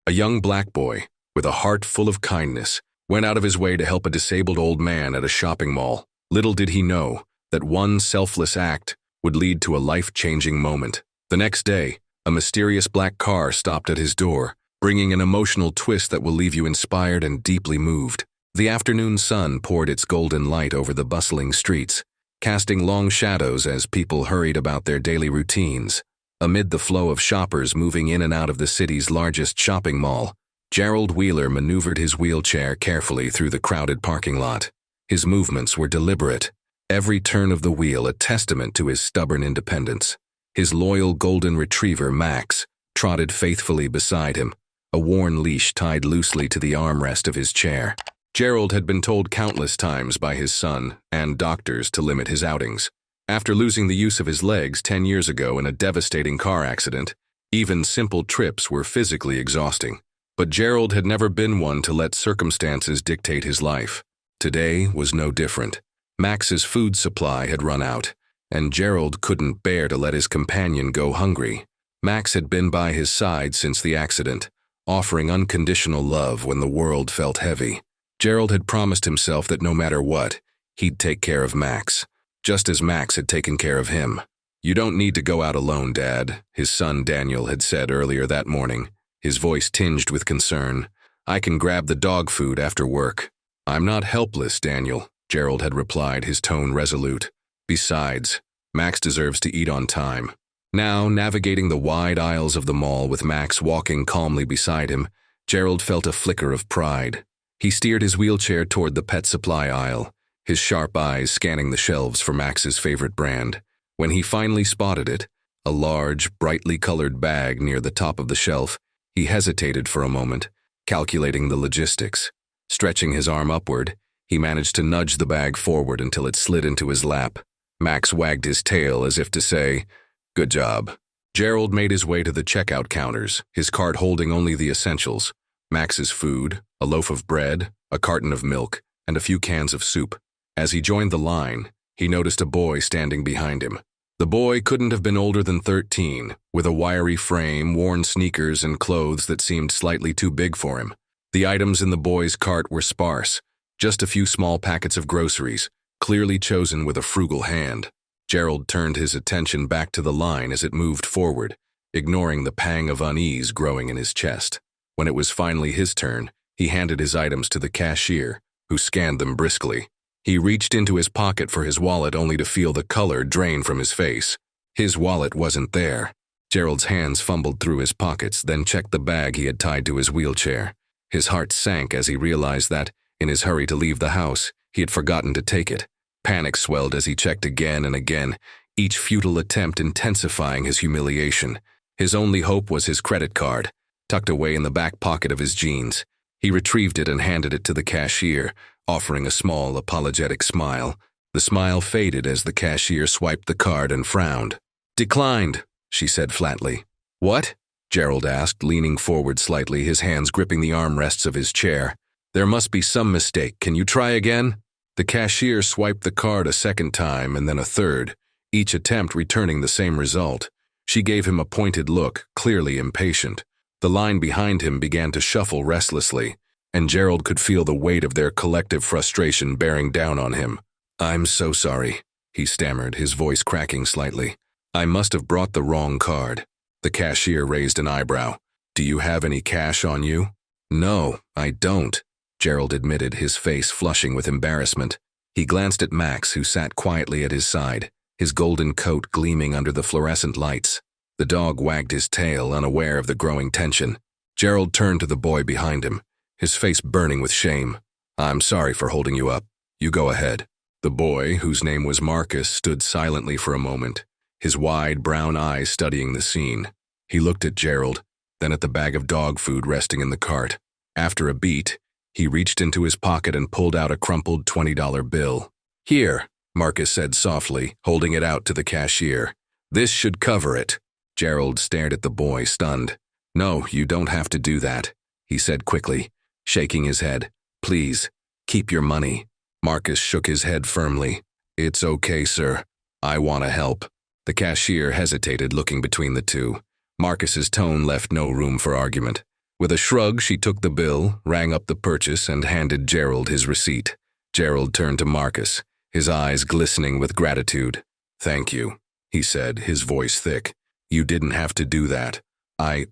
A young black boy, with a heart full of kindness, went out of his way to help a disabled old man at a shopping mall. Little did he know that one selfless act would lead to a life-changing moment. The next day, a mysterious black car stopped at his door, bringing an emotional twist that will leave you inspired and deeply moved. The afternoon sun poured its golden light over the bustling streets, casting long shadows as people hurried about their daily routines. Amid the flow of shoppers moving in and out of the city's largest shopping mall, Gerald Wheeler maneuvered his wheelchair carefully through the crowded parking lot. His movements were deliberate, every turn of the wheel a testament to his stubborn independence. His loyal golden retriever, Max, trotted faithfully beside him, a worn leash tied loosely to the armrest of his chair. Gerald had been told countless times by his son and doctors to limit his outings. After losing the use of his legs 10 years ago in a devastating car accident, even simple trips were physically exhausting. But Gerald had never been one to let circumstances dictate his life. Today was no different. Max's food supply had run out, and Gerald couldn't bear to let his companion go hungry. Max had been by his side since the accident, offering unconditional love when the world felt heavy. Gerald had promised himself that no matter what, he'd take care of Max, just as Max had taken care of him. "You don't need to go out alone, Dad," his son Daniel had said earlier that morning, his voice tinged with concern. "I can grab the dog food after work." "I'm not helpless, Daniel," Gerald had replied, his tone resolute. "Besides, Max deserves to eat on time." Now, navigating the wide aisles of the mall with Max walking calmly beside him, Gerald felt a flicker of pride. He steered his wheelchair toward the pet supply aisle, his sharp eyes scanning the shelves for Max's favorite brand. When he finally spotted it, a large, brightly colored bag near the top of the shelf, he hesitated for a moment, calculating the logistics. Stretching his arm upward, he managed to nudge the bag forward until it slid into his lap. Max wagged his tail as if to say, "Good job." Gerald made his way to the checkout counters, his cart holding only the essentials: Max's food, a loaf of bread, a carton of milk, and a few cans of soup. As he joined the line, he noticed a boy standing behind him. The boy couldn't have been older than 13, with a wiry frame, worn sneakers, and clothes that seemed slightly too big for him. The items in the boy's cart were sparse, just a few small packets of groceries, clearly chosen with a frugal hand. Gerald turned his attention back to the line as it moved forward, ignoring the pang of unease growing in his chest. When it was finally his turn, he handed his items to the cashier, who scanned them briskly. He reached into his pocket for his wallet only to feel the color drain from his face. His wallet wasn't there. Gerald's hands fumbled through his pockets, then checked the bag he had tied to his wheelchair. His heart sank as he realized that, in his hurry to leave the house, he had forgotten to take it. Panic swelled as he checked again and again, each futile attempt intensifying his humiliation. His only hope was his credit card, tucked away in the back pocket of his jeans. He retrieved it and handed it to the cashier, offering a small, apologetic smile. The smile faded as the cashier swiped the card and frowned. "Declined," she said flatly. "What?" Gerald asked, leaning forward slightly, his hands gripping the armrests of his chair. "There must be some mistake. Can you try again?" The cashier swiped the card a second time and then a third, each attempt returning the same result. She gave him a pointed look, clearly impatient. The line behind him began to shuffle restlessly, and Gerald could feel the weight of their collective frustration bearing down on him. "I'm so sorry," he stammered, his voice cracking slightly. "I must have brought the wrong card." The cashier raised an eyebrow. "Do you have any cash on you?" "No, I don't," Gerald admitted, his face flushing with embarrassment. He glanced at Max, who sat quietly at his side, his golden coat gleaming under the fluorescent lights. The dog wagged his tail, unaware of the growing tension. Gerald turned to the boy behind him, his face burning with shame. "I'm sorry for holding you up. You go ahead." The boy, whose name was Marcus, stood silently for a moment, his wide brown eyes studying the scene. He looked at Gerald, then at the bag of dog food resting in the cart. After a beat, he reached into his pocket and pulled out a crumpled $20 bill. "Here," Marcus said softly, holding it out to the cashier. "This should cover it." Gerald stared at the boy, stunned. "No, you don't have to do that," he said quickly, shaking his head. "Please, keep your money." Marcus shook his head firmly. "It's okay, sir. I want to help." The cashier hesitated, looking between the two. Marcus's tone left no room for argument. With a shrug, she took the bill, rang up the purchase, and handed Gerald his receipt. Gerald turned to Marcus, his eyes glistening with gratitude. "Thank you," he said, his voice thick. "You didn't have to do that. I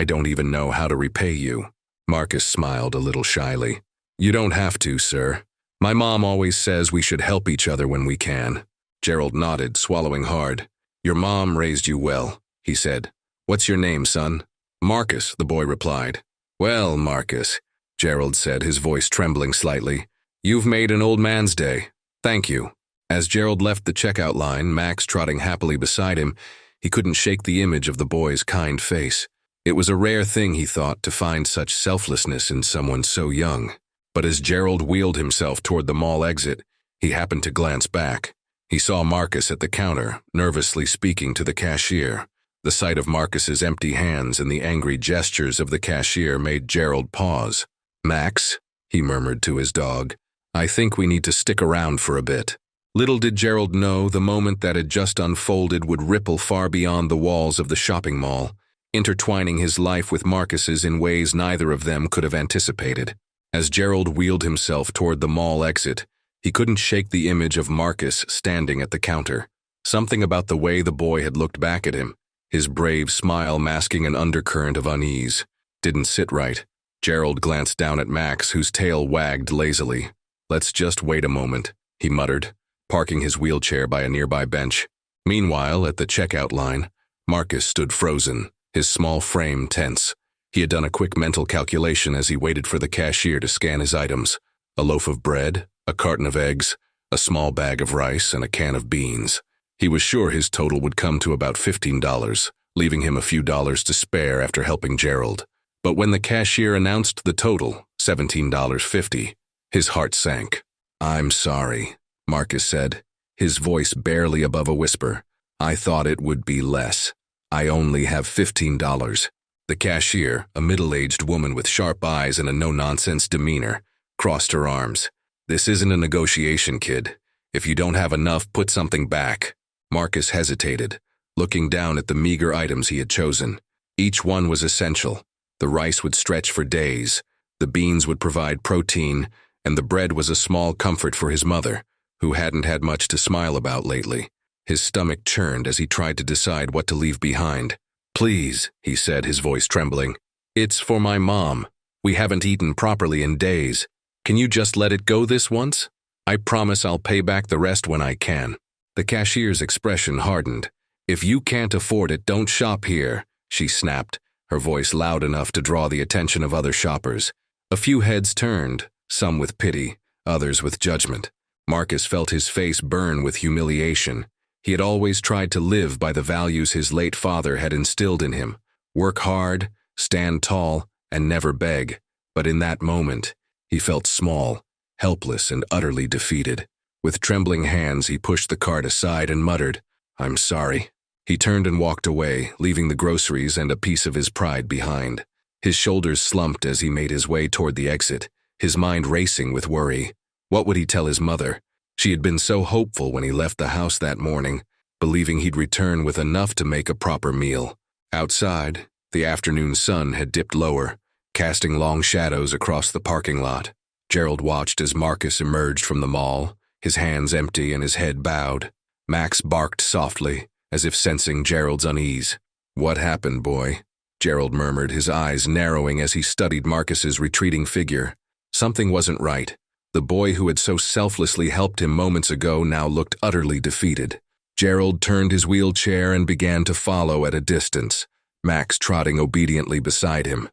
don't even know how to repay you." Marcus smiled a little shyly. "You don't have to, sir. My mom always says we should help each other when we can." Gerald nodded, swallowing hard. "Your mom raised you well," he said. "What's your name, son?" "Marcus," the boy replied. "Well, Marcus," Gerald said, his voice trembling slightly, "you've made an old man's day. Thank you." As Gerald left the checkout line, Max trotting happily beside him, he couldn't shake the image of the boy's kind face. It was a rare thing, he thought, to find such selflessness in someone so young. But as Gerald wheeled himself toward the mall exit, he happened to glance back. He saw Marcus at the counter, nervously speaking to the cashier. The sight of Marcus's empty hands and the angry gestures of the cashier made Gerald pause. "Max," he murmured to his dog, "I think we need to stick around for a bit." Little did Gerald know the moment that had just unfolded would ripple far beyond the walls of the shopping mall, intertwining his life with Marcus's in ways neither of them could have anticipated. As Gerald wheeled himself toward the mall exit, he couldn't shake the image of Marcus standing at the counter. Something about the way the boy had looked back at him, his brave smile masking an undercurrent of unease, didn't sit right. Gerald glanced down at Max, whose tail wagged lazily. "Let's just wait a moment," he muttered, parking his wheelchair by a nearby bench. Meanwhile, at the checkout line, Marcus stood frozen, his small frame tense. He had done a quick mental calculation as he waited for the cashier to scan his items: a loaf of bread, a carton of eggs, a small bag of rice, and a can of beans. He was sure his total would come to about $15, leaving him a few dollars to spare after helping Gerald. But when the cashier announced the total, $17.50, his heart sank. "I'm sorry," Marcus said, his voice barely above a whisper. "I thought it would be less. I only have $15. The cashier, a middle-aged woman with sharp eyes and a no-nonsense demeanor, crossed her arms. "This isn't a negotiation, kid. If you don't have enough, put something back." Marcus hesitated, looking down at the meager items he had chosen. Each one was essential. The rice would stretch for days, the beans would provide protein, and the bread was a small comfort for his mother, who hadn't had much to smile about lately. His stomach churned as he tried to decide what to leave behind. "Please," he said, his voice trembling. "It's for my mom. We haven't eaten properly in days. Can you just let it go this once? I promise I'll pay back the rest when I can." The cashier's expression hardened. "If you can't afford it, don't shop here," she snapped, her voice loud enough to draw the attention of other shoppers. A few heads turned, some with pity, others with judgment. Marcus felt his face burn with humiliation. He had always tried to live by the values his late father had instilled in him: work hard, stand tall, and never beg. But in that moment, he felt small, helpless, and utterly defeated. With trembling hands, he pushed the cart aside and muttered, "I'm sorry." He turned and walked away, leaving the groceries and a piece of his pride behind. His shoulders slumped as he made his way toward the exit, his mind racing with worry. What would he tell his mother? She had been so hopeful when he left the house that morning, believing he'd return with enough to make a proper meal. Outside, the afternoon sun had dipped lower, casting long shadows across the parking lot. Gerald watched as Marcus emerged from the mall, his hands empty and his head bowed. Max barked softly, as if sensing Gerald's unease. "What happened, boy?" Gerald murmured, his eyes narrowing as he studied Marcus's retreating figure. Something wasn't right. The boy who had so selflessly helped him moments ago now looked utterly defeated. Gerald turned his wheelchair and began to follow at a distance, Max trotting obediently beside him.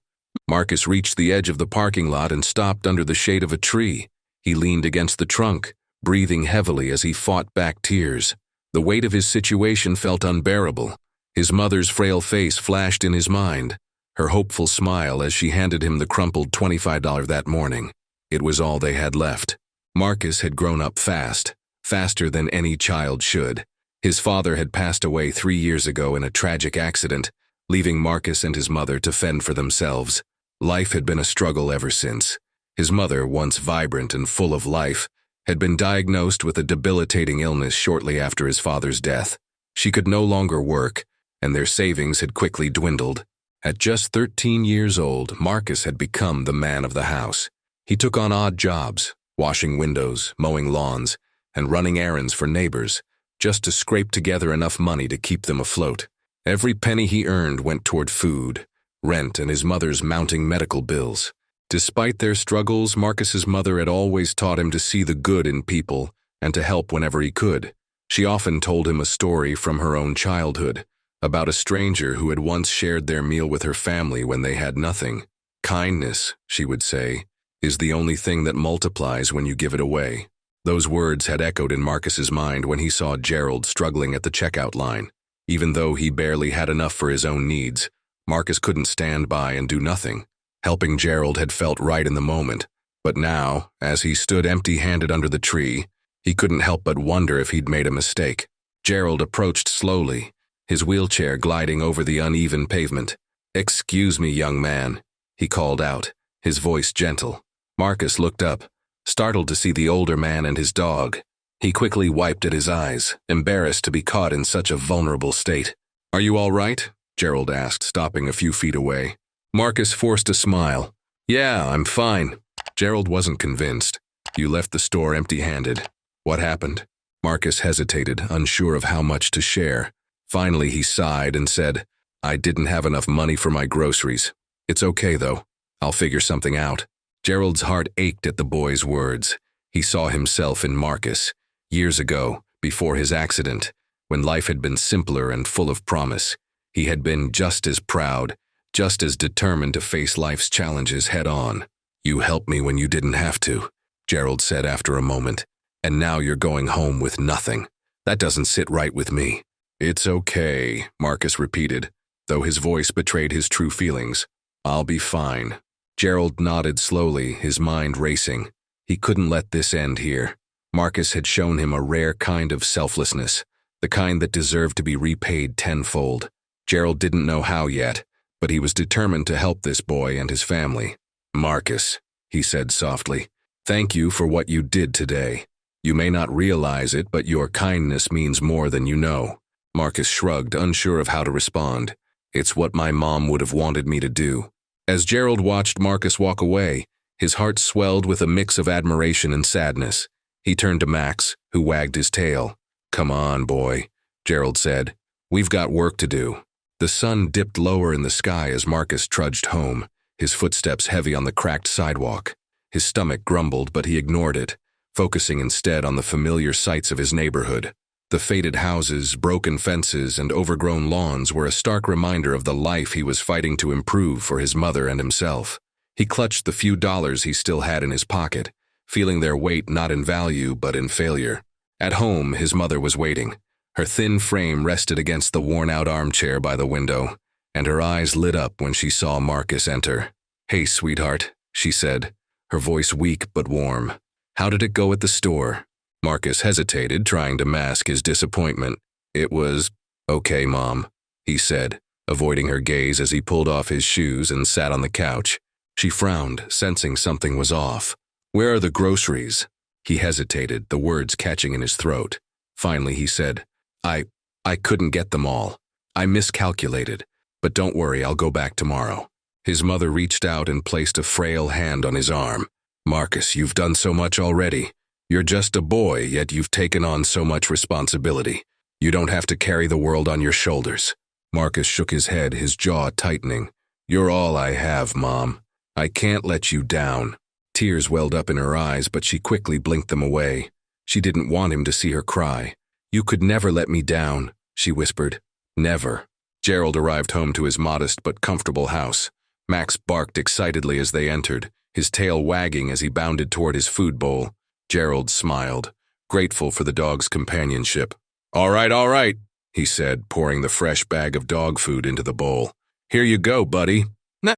Marcus reached the edge of the parking lot and stopped under the shade of a tree. He leaned against the trunk, breathing heavily as he fought back tears. The weight of his situation felt unbearable. His mother's frail face flashed in his mind, her hopeful smile as she handed him the crumpled $25 that morning. It was all they had left. Marcus had grown up fast, faster than any child should. His father had passed away 3 years ago in a tragic accident, leaving Marcus and his mother to fend for themselves. Life had been a struggle ever since. His mother, once vibrant and full of life, had been diagnosed with a debilitating illness shortly after his father's death. She could no longer work, and their savings had quickly dwindled. At just 13 years old, Marcus had become the man of the house. He took on odd jobs, washing windows, mowing lawns, and running errands for neighbors, just to scrape together enough money to keep them afloat. Every penny he earned went toward food, rent, and his mother's mounting medical bills. Despite their struggles, Marcus's mother had always taught him to see the good in people and to help whenever he could. She often told him a story from her own childhood, about a stranger who had once shared their meal with her family when they had nothing. Kindness, she would say, is the only thing that multiplies when you give it away. Those words had echoed in Marcus's mind when he saw Gerald struggling at the checkout line. Even though he barely had enough for his own needs, Marcus couldn't stand by and do nothing. Helping Gerald had felt right in the moment, but now, as he stood empty-handed under the tree, he couldn't help but wonder if he'd made a mistake. Gerald approached slowly, his wheelchair gliding over the uneven pavement. "Excuse me, young man," he called out, his voice gentle. Marcus looked up, startled to see the older man and his dog. He quickly wiped at his eyes, embarrassed to be caught in such a vulnerable state. "Are you all right?" Gerald asked, stopping a few feet away. Marcus forced a smile. "Yeah, I'm fine." Gerald wasn't convinced. "You left the store empty-handed. What happened?" Marcus hesitated, unsure of how much to share. Finally, he sighed and said, "I didn't have enough money for my groceries. It's okay, though. I'll figure something out." Gerald's heart ached at the boy's words. He saw himself in Marcus, years ago, before his accident, when life had been simpler and full of promise. He had been just as proud, just as determined to face life's challenges head-on. "You helped me when you didn't have to," Gerald said after a moment, "and now you're going home with nothing. That doesn't sit right with me." "It's okay," Marcus repeated, though his voice betrayed his true feelings. "I'll be fine." Gerald nodded slowly, his mind racing. He couldn't let this end here. Marcus had shown him a rare kind of selflessness, the kind that deserved to be repaid tenfold. Gerald didn't know how yet, but he was determined to help this boy and his family. "Marcus," he said softly, "thank you for what you did today. You may not realize it, but your kindness means more than you know." Marcus shrugged, unsure of how to respond. "It's what my mom would have wanted me to do." As Gerald watched Marcus walk away, his heart swelled with a mix of admiration and sadness. He turned to Max, who wagged his tail. "Come on, boy," Gerald said. "We've got work to do." The sun dipped lower in the sky as Marcus trudged home, his footsteps heavy on the cracked sidewalk. His stomach grumbled, but he ignored it, focusing instead on the familiar sights of his neighborhood. The faded houses, broken fences, and overgrown lawns were a stark reminder of the life he was fighting to improve for his mother and himself. He clutched the few dollars he still had in his pocket, feeling their weight not in value but in failure. At home, his mother was waiting. Her thin frame rested against the worn-out armchair by the window, and her eyes lit up when she saw Marcus enter. "Hey, sweetheart," she said, her voice weak but warm. "How did it go at the store?" Marcus hesitated, trying to mask his disappointment. "It was okay, Mom," he said, avoiding her gaze as he pulled off his shoes and sat on the couch. She frowned, sensing something was off. "Where are the groceries?" He hesitated, the words catching in his throat. Finally, he said, I couldn't get them all. I miscalculated, but don't worry, I'll go back tomorrow." His mother reached out and placed a frail hand on his arm. "Marcus, you've done so much already. You're just a boy, yet you've taken on so much responsibility. You don't have to carry the world on your shoulders." Marcus shook his head, his jaw tightening. "You're all I have, Mom. I can't let you down." Tears welled up in her eyes, but she quickly blinked them away. She didn't want him to see her cry. "You could never let me down," she whispered. "Never." Gerald arrived home to his modest but comfortable house. Max barked excitedly as they entered, his tail wagging as he bounded toward his food bowl. Gerald smiled, grateful for the dog's companionship. All right, he said, pouring the fresh bag of dog food into the bowl. "Here you go, buddy."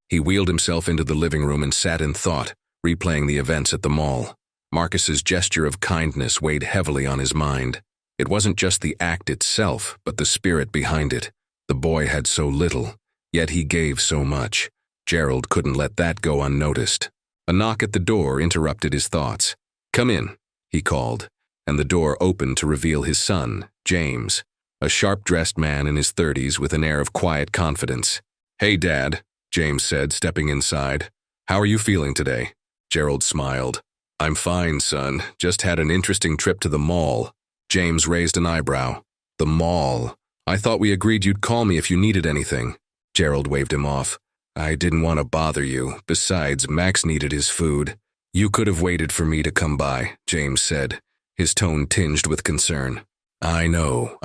He wheeled himself into the living room and sat in thought, replaying the events at the mall. Marcus's gesture of kindness weighed heavily on his mind. It wasn't just the act itself, but the spirit behind it. The boy had so little, yet he gave so much. Gerald couldn't let that go unnoticed. A knock at the door interrupted his thoughts. "Come in," he called, and the door opened to reveal his son, James, a sharp-dressed man in his 30s with an air of quiet confidence. "Hey, Dad," James said, stepping inside. "How are you feeling today?" Gerald smiled. "I'm fine, son. Just had an interesting trip to the mall." James raised an eyebrow. "The mall? I thought we agreed you'd call me if you needed anything." Gerald waved him off. "I didn't want to bother you. Besides, Max needed his food." "You could have waited for me to come by," James said, his tone tinged with concern. I know,"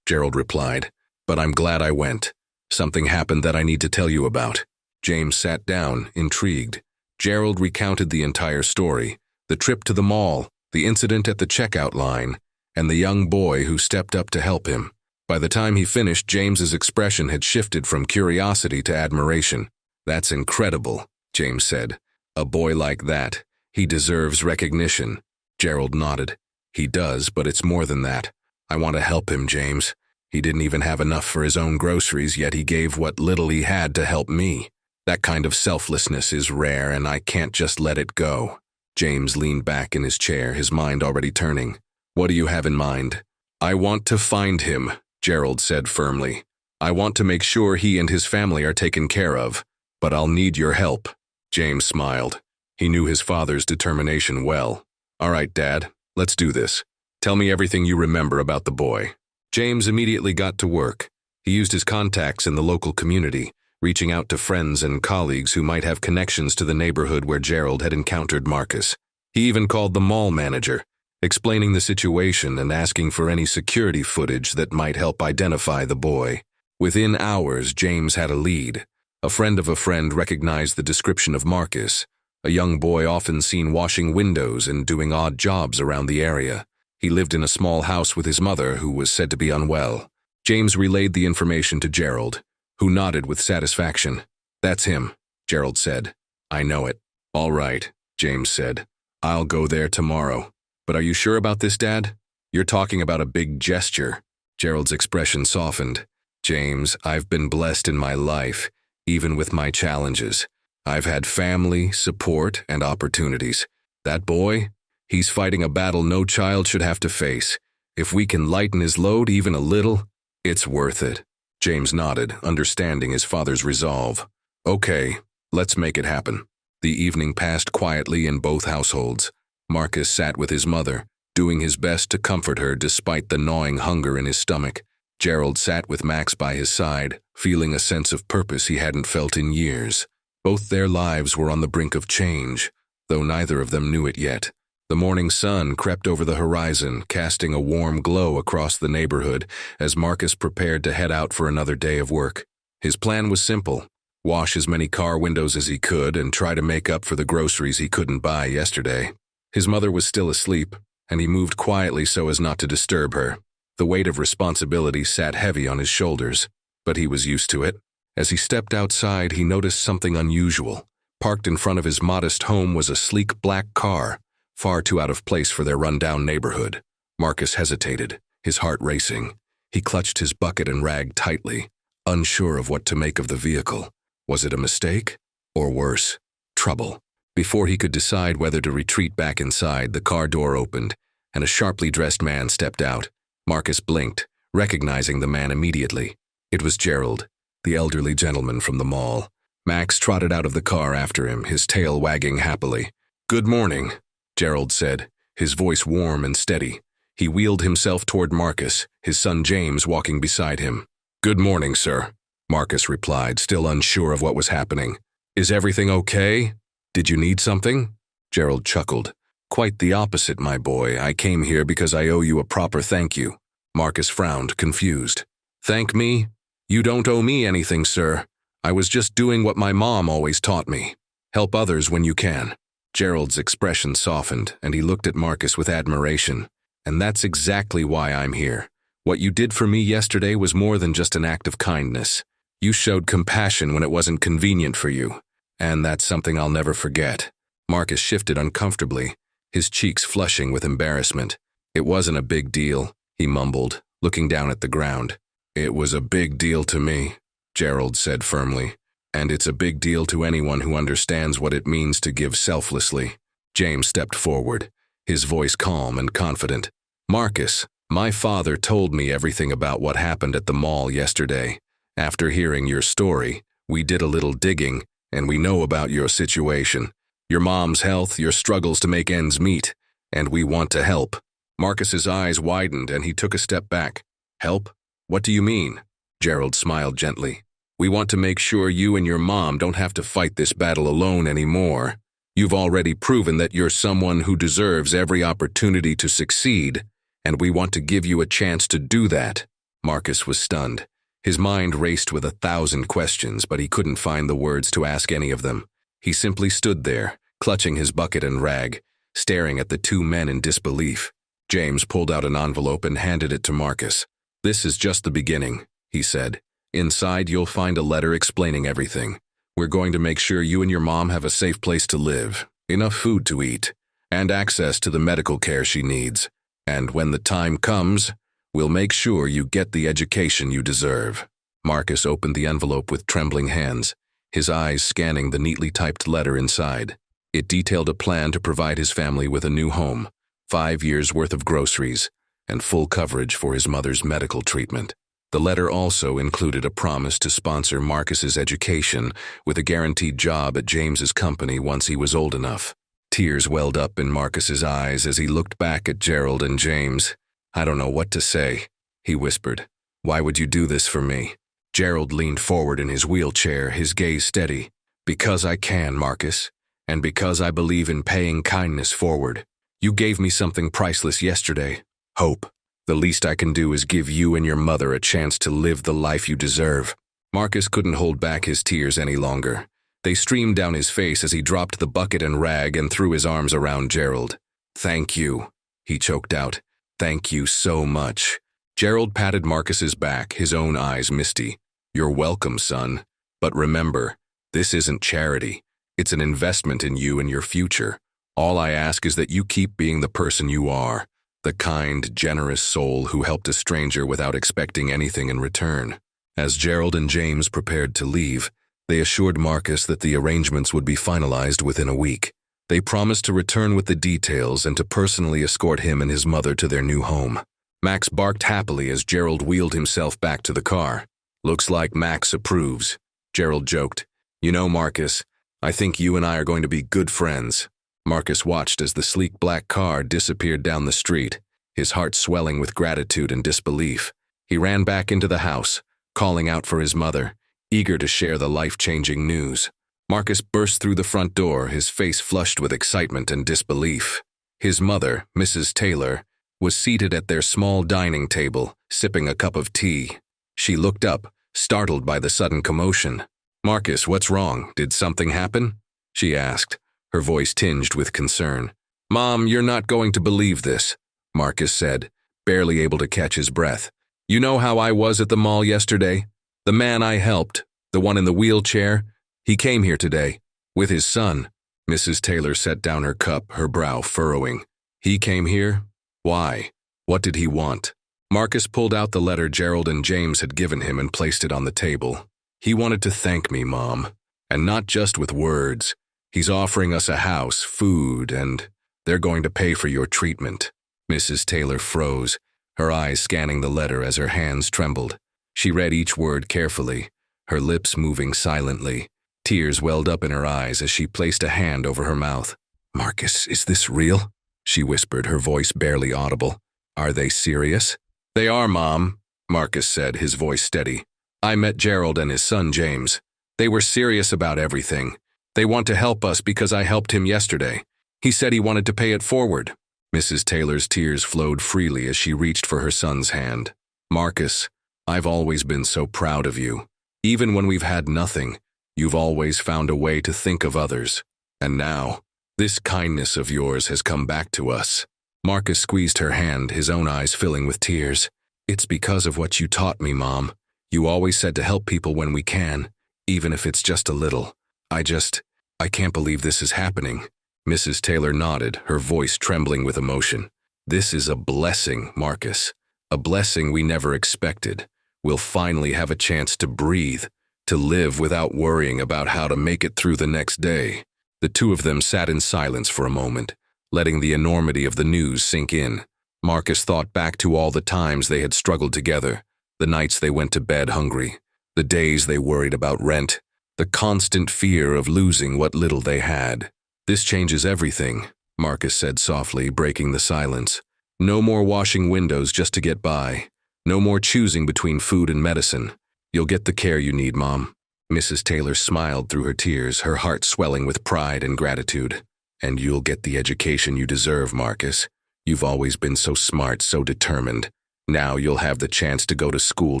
Gerald replied. "But I'm glad I went. Something happened that I need to tell you about." James sat down, intrigued. Gerald recounted the entire story, the trip to the mall, the incident at the checkout line, and the young boy who stepped up to help him. By the time he finished, James's expression had shifted from curiosity to admiration. "That's incredible," James said. "A boy like that, he deserves recognition." Gerald nodded. "He does, but it's more than that. I want to help him, James. He didn't even have enough for his own groceries, yet he gave what little he had to help me. That kind of selflessness is rare, and I can't just let it go." James leaned back in his chair, his mind already turning. "What do you have in mind?" "I want to find him," Gerald said firmly. "I want to make sure he and his family are taken care of, but I'll need your help." James smiled. He knew his father's determination well. "All right, Dad, let's do this. Tell me everything you remember about the boy." James immediately got to work. He used his contacts in the local community, reaching out to friends and colleagues who might have connections to the neighborhood where Gerald had encountered Marcus. He even called the mall manager, explaining the situation and asking for any security footage that might help identify the boy. Within hours, James had a lead. A friend of a friend recognized the description of Marcus, a young boy often seen washing windows and doing odd jobs around the area. He lived in a small house with his mother, who was said to be unwell. James relayed the information to Gerald, who nodded with satisfaction. "That's him," Gerald said. "I know it." "All right," James said. "I'll go there tomorrow." "But are you sure about this, Dad? You're talking about a big gesture." Gerald's expression softened. "James, I've been blessed in my life, even with my challenges. I've had family, support, and opportunities. That boy? He's fighting a battle no child should have to face. If we can lighten his load even a little, it's worth it." James nodded, understanding his father's resolve. "Okay, let's make it happen." The evening passed quietly in both households. Marcus sat with his mother, doing his best to comfort her despite the gnawing hunger in his stomach. Gerald sat with Max by his side, feeling a sense of purpose he hadn't felt in years. Both their lives were on the brink of change, though neither of them knew it yet. The morning sun crept over the horizon, casting a warm glow across the neighborhood as Marcus prepared to head out for another day of work. His plan was simple: wash as many car windows as he could and try to make up for the groceries he couldn't buy yesterday. His mother was still asleep, and he moved quietly so as not to disturb her. The weight of responsibility sat heavy on his shoulders, but he was used to it. As he stepped outside, he noticed something unusual. Parked in front of his modest home was a sleek black car, far too out of place for their rundown neighborhood. Marcus hesitated, his heart racing. He clutched his bucket and rag tightly, unsure of what to make of the vehicle. Was it a mistake? Or worse, trouble? Before he could decide whether to retreat back inside, the car door opened, and a sharply dressed man stepped out. Marcus blinked, recognizing the man immediately. It was Gerald, the elderly gentleman from the mall. Max trotted out of the car after him, his tail wagging happily. "Good morning," Gerald said, his voice warm and steady. He wheeled himself toward Marcus, his son James walking beside him. "Good morning, sir," Marcus replied, still unsure of what was happening. "Is everything okay? Did you need something?" Gerald chuckled. "Quite the opposite, my boy. I came here because I owe you a proper thank you." Marcus frowned, confused. "Thank me? You don't owe me anything, sir. I was just doing what my mom always taught me. Help others when you can." Gerald's expression softened, and he looked at Marcus with admiration. "And that's exactly why I'm here. What you did for me yesterday was more than just an act of kindness. You showed compassion when it wasn't convenient for you, and that's something I'll never forget." Marcus shifted uncomfortably, his cheeks flushing with embarrassment. "It wasn't a big deal," he mumbled, looking down at the ground. "It was a big deal to me," Gerald said firmly. "And it's a big deal to anyone who understands what it means to give selflessly." James stepped forward, his voice calm and confident. "Marcus, my father told me everything about what happened at the mall yesterday. After hearing your story, We did a little digging, and we know about your situation. Your mom's health, your struggles to make ends meet, and we want to help." Marcus's eyes widened and he took a step back. "Help? What do you mean?" Gerald smiled gently. "We want to make sure you and your mom don't have to fight this battle alone anymore. You've already proven that you're someone who deserves every opportunity to succeed, and we want to give you a chance to do that." Marcus was stunned. His mind raced with 1,000 questions, but he couldn't find the words to ask any of them. He simply stood there, clutching his bucket and rag, staring at the two men in disbelief. James pulled out an envelope and handed it to Marcus. "This is just the beginning," he said. "Inside you'll find a letter explaining everything. We're going to make sure you and your mom have a safe place to live, enough food to eat, and access to the medical care she needs. And when the time comes, we'll make sure you get the education you deserve." Marcus opened the envelope with trembling hands, his eyes scanning the neatly typed letter inside. It detailed a plan to provide his family with a new home, 5 years' worth of groceries, and full coverage for his mother's medical treatment. The letter also included a promise to sponsor Marcus's education with a guaranteed job at James's company once he was old enough. Tears welled up in Marcus's eyes as he looked back at Gerald and James. "I don't know what to say," he whispered. "Why would you do this for me?" Gerald leaned forward in his wheelchair, his gaze steady. "Because I can, Marcus, and because I believe in paying kindness forward. You gave me something priceless yesterday, hope. The least I can do is give you and your mother a chance to live the life you deserve." Marcus couldn't hold back his tears any longer. They streamed down his face as he dropped the bucket and rag and threw his arms around Gerald. "Thank you," he choked out. "Thank you so much." Gerald patted Marcus's back, his own eyes misty. "You're welcome, son. But remember, this isn't charity. It's an investment in you and your future. All I ask is that you keep being the person you are. The kind, generous soul who helped a stranger without expecting anything in return." As Gerald and James prepared to leave, they assured Marcus that the arrangements would be finalized within a week. They promised to return with the details and to personally escort him and his mother to their new home. Max barked happily as Gerald wheeled himself back to the car. "Looks like Max approves," Gerald joked. "You know, Marcus, I think you and I are going to be good friends." Marcus watched as the sleek black car disappeared down the street, his heart swelling with gratitude and disbelief. He ran back into the house, calling out for his mother, eager to share the life-changing news. Marcus burst through the front door, his face flushed with excitement and disbelief. His mother, Mrs. Taylor, was seated at their small dining table, sipping a cup of tea. She looked up, startled by the sudden commotion. "Marcus, what's wrong? Did something happen?" she asked, her voice tinged with concern. "Mom, you're not going to believe this," Marcus said, barely able to catch his breath. "You know how I was at the mall yesterday? The man I helped, the one in the wheelchair, he came here today, with his son." Mrs. Taylor set down her cup, her brow furrowing. "He came here? Why? What did he want?" Marcus pulled out the letter Gerald and James had given him and placed it on the table. "He wanted to thank me, Mom, and not just with words. He's offering us a house, food, and they're going to pay for your treatment." Mrs. Taylor froze, her eyes scanning the letter as her hands trembled. She read each word carefully, her lips moving silently. Tears welled up in her eyes as she placed a hand over her mouth. "Marcus, is this real?" she whispered, her voice barely audible. "Are they serious?" "They are, Mom," Marcus said, his voice steady. "I met Gerald and his son, James. They were serious about everything. They want to help us because I helped him yesterday. He said he wanted to pay it forward." Mrs. Taylor's tears flowed freely as she reached for her son's hand. "Marcus, I've always been so proud of you. Even when we've had nothing, you've always found a way to think of others. And now, this kindness of yours has come back to us." Marcus squeezed her hand, his own eyes filling with tears. "It's because of what you taught me, Mom. You always said to help people when we can, even if it's just a little. I can't believe this is happening." Mrs. Taylor nodded, her voice trembling with emotion. "This is a blessing, Marcus. A blessing we never expected. We'll finally have a chance to breathe, to live without worrying about how to make it through the next day." The two of them sat in silence for a moment, letting the enormity of the news sink in. Marcus thought back to all the times they had struggled together, the nights they went to bed hungry, the days they worried about rent, the constant fear of losing what little they had. "This changes everything," Marcus said softly, breaking the silence. "No more washing windows just to get by. No more choosing between food and medicine. You'll get the care you need, Mom." Mrs. Taylor smiled through her tears, her heart swelling with pride and gratitude. "And you'll get the education you deserve, Marcus. You've always been so smart, so determined. Now you'll have the chance to go to school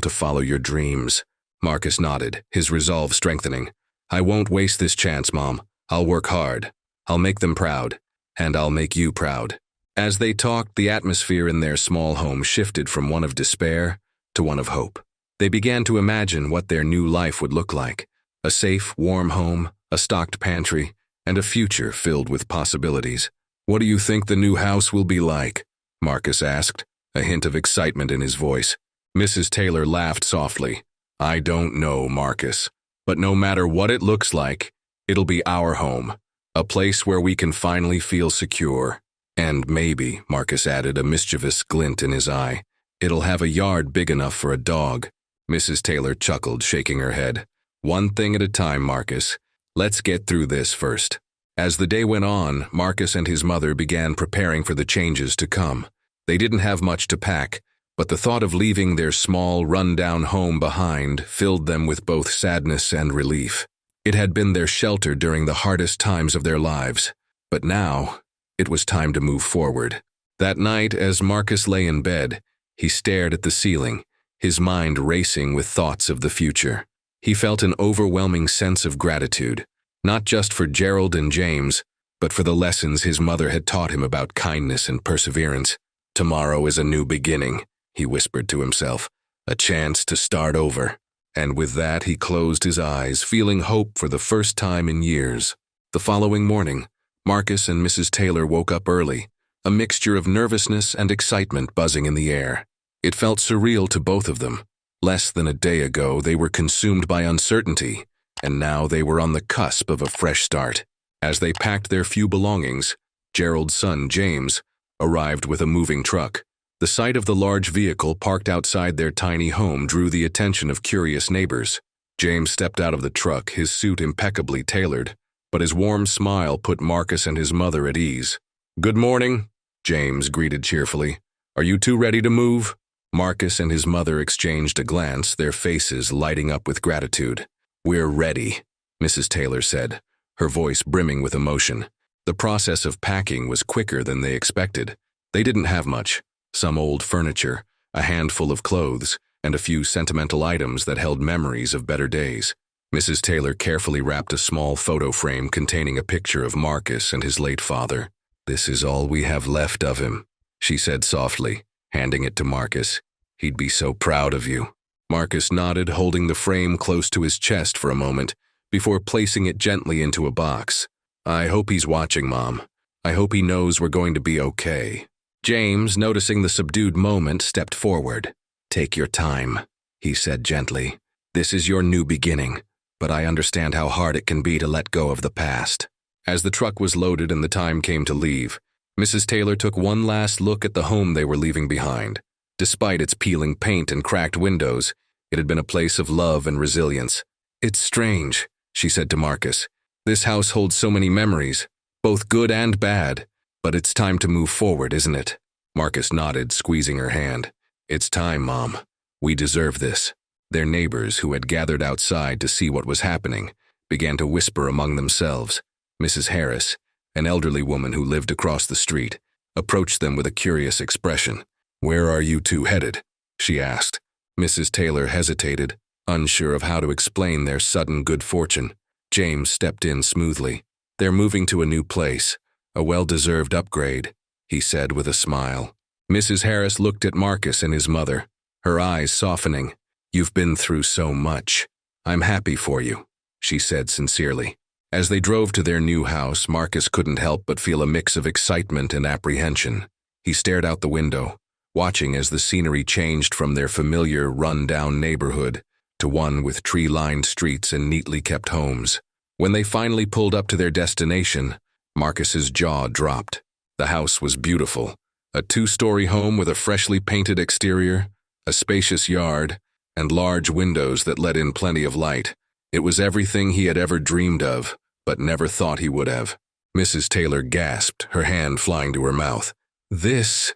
to follow your dreams." Marcus nodded, his resolve strengthening. "I won't waste this chance, Mom. I'll work hard. I'll make them proud. And I'll make you proud." As they talked, the atmosphere in their small home shifted from one of despair to one of hope. They began to imagine what their new life would look like: a safe, warm home, a stocked pantry, and a future filled with possibilities. "What do you think the new house will be like?" Marcus asked, a hint of excitement in his voice. Mrs. Taylor laughed softly. "I don't know, Marcus, but no matter what it looks like, it'll be our home, a place where we can finally feel secure. And maybe," Marcus added, a mischievous glint in his eye, "it'll have a yard big enough for a dog." Mrs. Taylor chuckled, shaking her head. "One thing at a time, Marcus. Let's get through this first." As the day went on, Marcus and his mother began preparing for the changes to come. They didn't have much to pack, but the thought of leaving their small, run-down home behind filled them with both sadness and relief. It had been their shelter during the hardest times of their lives, but now it was time to move forward. That night, as Marcus lay in bed, he stared at the ceiling, his mind racing with thoughts of the future. He felt an overwhelming sense of gratitude, not just for Gerald and James, but for the lessons his mother had taught him about kindness and perseverance. "Tomorrow is a new beginning," he whispered to himself, "a chance to start over." And with that, he closed his eyes, feeling hope for the first time in years. The following morning, Marcus and Mrs. Taylor woke up early, a mixture of nervousness and excitement buzzing in the air. It felt surreal to both of them. Less than a day ago, they were consumed by uncertainty, and now they were on the cusp of a fresh start. As they packed their few belongings, Gerald's son, James, arrived with a moving truck. The sight of the large vehicle parked outside their tiny home drew the attention of curious neighbors. James stepped out of the truck, his suit impeccably tailored, but his warm smile put Marcus and his mother at ease. "Good morning," James greeted cheerfully. "Are you two ready to move?" Marcus and his mother exchanged a glance, their faces lighting up with gratitude. "We're ready," Mrs. Taylor said, her voice brimming with emotion. The process of packing was quicker than they expected. They didn't have much: some old furniture, a handful of clothes, and a few sentimental items that held memories of better days. Mrs. Taylor carefully wrapped a small photo frame containing a picture of Marcus and his late father. "This is all we have left of him," she said softly, handing it to Marcus. "He'd be so proud of you." Marcus nodded, holding the frame close to his chest for a moment, before placing it gently into a box. "I hope he's watching, Mom. I hope he knows we're going to be okay." James, noticing the subdued moment, stepped forward. "Take your time," he said gently. "This is your new beginning, but I understand how hard it can be to let go of the past." As the truck was loaded and the time came to leave, Mrs. Taylor took one last look at the home they were leaving behind. Despite its peeling paint and cracked windows, it had been a place of love and resilience. "It's strange," she said to Marcus. "This house holds so many memories, both good and bad, but it's time to move forward, isn't it?" Marcus nodded, squeezing her hand. "It's time, Mom. We deserve this." Their neighbors, who had gathered outside to see what was happening, began to whisper among themselves. Mrs. Harris, an elderly woman who lived across the street, approached them with a curious expression. "Where are you two headed?" she asked. Mrs. Taylor hesitated, unsure of how to explain their sudden good fortune. James stepped in smoothly. "They're moving to a new place, a well-deserved upgrade," he said with a smile. Mrs. Harris looked at Marcus and his mother, her eyes softening. "You've been through so much. I'm happy for you," she said sincerely. As they drove to their new house, Marcus couldn't help but feel a mix of excitement and apprehension. He stared out the window, watching as the scenery changed from their familiar, run-down neighborhood to one with tree-lined streets and neatly kept homes. When they finally pulled up to their destination, Marcus's jaw dropped. The house was beautiful, a two-story home with a freshly painted exterior, a spacious yard, and large windows that let in plenty of light. It was everything he had ever dreamed of, but never thought he would have. Mrs. Taylor gasped, her hand flying to her mouth. This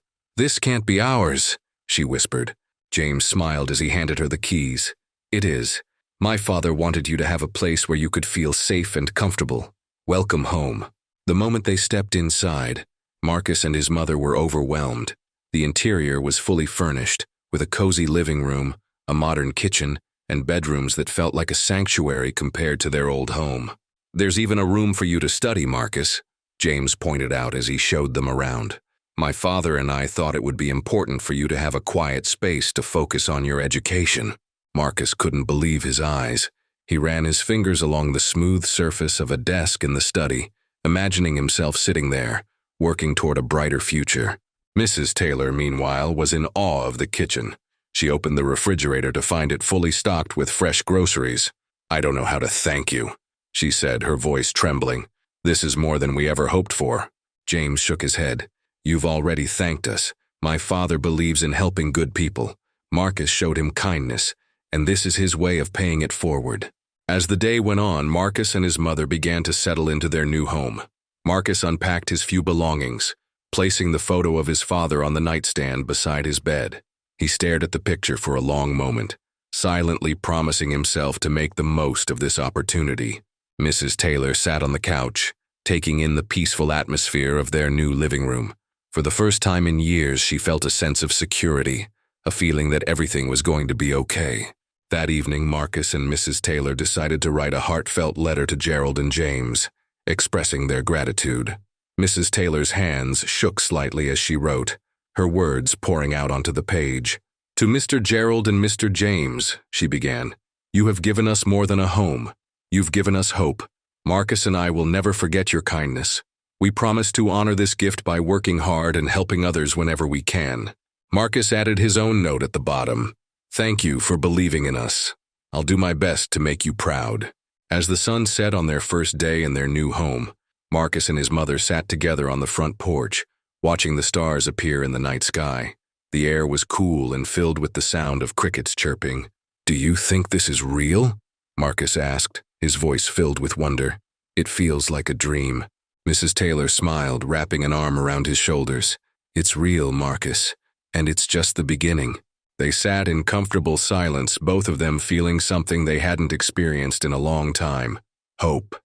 can't be ours, she whispered. James smiled as he handed her the keys. It is. My father wanted you to have a place where you could feel safe and comfortable. Welcome home. The moment they stepped inside, Marcus and his mother were overwhelmed. The interior was fully furnished, with a cozy living room, a modern kitchen, and bedrooms that felt like a sanctuary compared to their old home. There's even a room for you to study, Marcus, James pointed out as he showed them around. My father and I thought it would be important for you to have a quiet space to focus on your education. Marcus couldn't believe his eyes. He ran his fingers along the smooth surface of a desk in the study, imagining himself sitting there, working toward a brighter future. Mrs. Taylor, meanwhile, was in awe of the kitchen. She opened the refrigerator to find it fully stocked with fresh groceries. I don't know how to thank you, she said, her voice trembling. This is more than we ever hoped for. James shook his head. You've already thanked us. My father believes in helping good people. Marcus showed him kindness, and this is his way of paying it forward. As the day went on, Marcus and his mother began to settle into their new home. Marcus unpacked his few belongings, placing the photo of his father on the nightstand beside his bed. He stared at the picture for a long moment, silently promising himself to make the most of this opportunity. Mrs. Taylor sat on the couch, taking in the peaceful atmosphere of their new living room. For the first time in years, she felt a sense of security, a feeling that everything was going to be okay. That evening, Marcus and Mrs. Taylor decided to write a heartfelt letter to Gerald and James, expressing their gratitude. Mrs. Taylor's hands shook slightly as she wrote, her words pouring out onto the page. To Mr. Gerald and Mr. James, she began, you have given us more than a home. You've given us hope. Marcus and I will never forget your kindness. We promise to honor this gift by working hard and helping others whenever we can. Marcus added his own note at the bottom. Thank you for believing in us. I'll do my best to make you proud. As the sun set on their first day in their new home, Marcus and his mother sat together on the front porch, watching the stars appear in the night sky. The air was cool and filled with the sound of crickets chirping. Do you think this is real? Marcus asked, his voice filled with wonder. It feels like a dream. Mrs. Taylor smiled, wrapping an arm around his shoulders. It's real, Marcus, and it's just the beginning. They sat in comfortable silence, both of them feeling something they hadn't experienced in a long time. Hope.